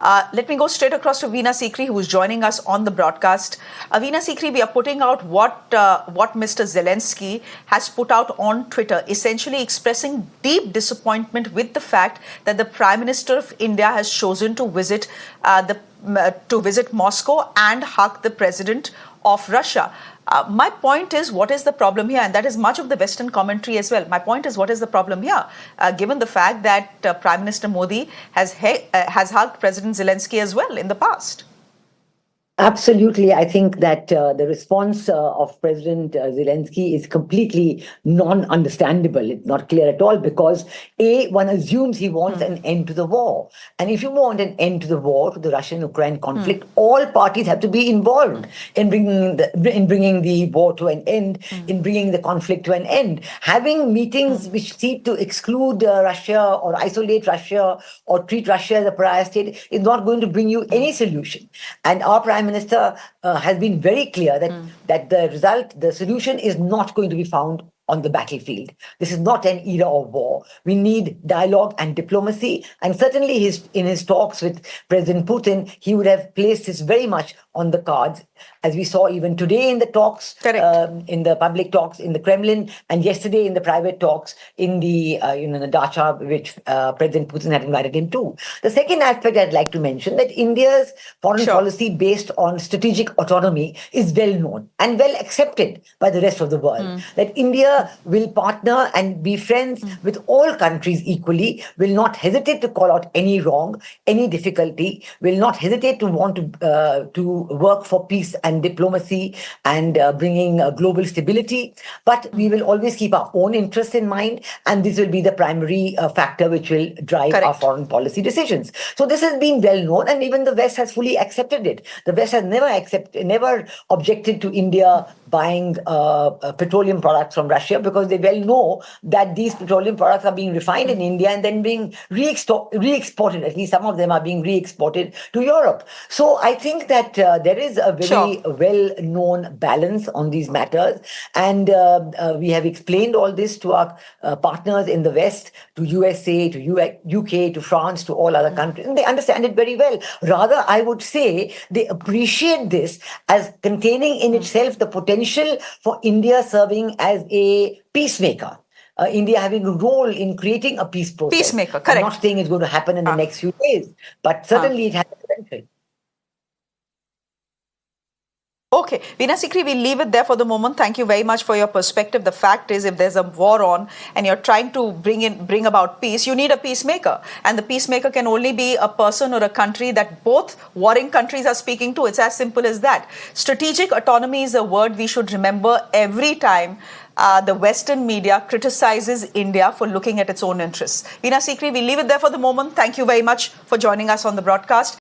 Let me go straight across to Veena Sikri, who is joining us on the broadcast. Veena Sikri, we are putting out what Mr. Zelensky has put out on Twitter, essentially expressing deep disappointment with the fact that the Prime Minister of India has chosen to visit Moscow and hug the President of Russia. My point is, what is the problem here? And that is much of the Western commentary as well. My point is, what is the problem here? Given the fact that Prime Minister Modi has hugged President Zelensky as well in the past. Absolutely. I think that the response of President Zelensky is completely non-understandable. It's not clear at all because, A, one assumes he wants an end to the war. And if you want an end to the war, to the Russian-Ukraine conflict, all parties have to be involved in bringing the war to an end, in bringing the conflict to an end. Having meetings which seek to exclude Russia or isolate Russia or treat Russia as a pariah state is not going to bring you any solution. And our Prime Minister has been very clear that the solution is not going to be found on the battlefield. This is not an era of war. We need dialogue and diplomacy. And certainly in his talks with President Putin, he would have placed this very much on the cards, as we saw even today in the talks, in the public talks in the Kremlin, and yesterday in the private talks in the the dacha which President Putin had invited him to. The second aspect I'd like to mention that India's foreign policy based on strategic autonomy is well known and well accepted by the rest of the world. That India will partner and be friends with all countries equally, will not hesitate to call out any wrong, any difficulty, will not hesitate to want to work for peace and diplomacy and bringing global stability. But we will always keep our own interests in mind, and this will be the primary factor which will drive our foreign policy decisions. So this has been well known, and even the West has fully accepted it. The West has never objected to India buying petroleum products from Russia, because they well know that these petroleum products are being refined in India and then being re-exported. At least some of them are being re-exported to Europe. So I think that there is a very well-known balance on these matters. And we have explained all this to our partners in the West, to USA, to UK, to France, to all other countries. And they understand it very well. Rather, I would say they appreciate this as containing in itself the potential for India serving as a peacemaker. India having a role in creating a peace process. Peacemaker, correct. I'm not saying it's going to happen in the next few days, but certainly it has potential. Okay, Veena Sikri, we'll leave it there for the moment. Thank you very much for your perspective. The fact is, if there's a war on and you're trying to bring about peace, you need a peacemaker. And the peacemaker can only be a person or a country that both warring countries are speaking to. It's as simple as that. Strategic autonomy is a word we should remember every time the Western media criticizes India for looking at its own interests. Veena Sikri, we'll leave it there for the moment. Thank you very much for joining us on the broadcast.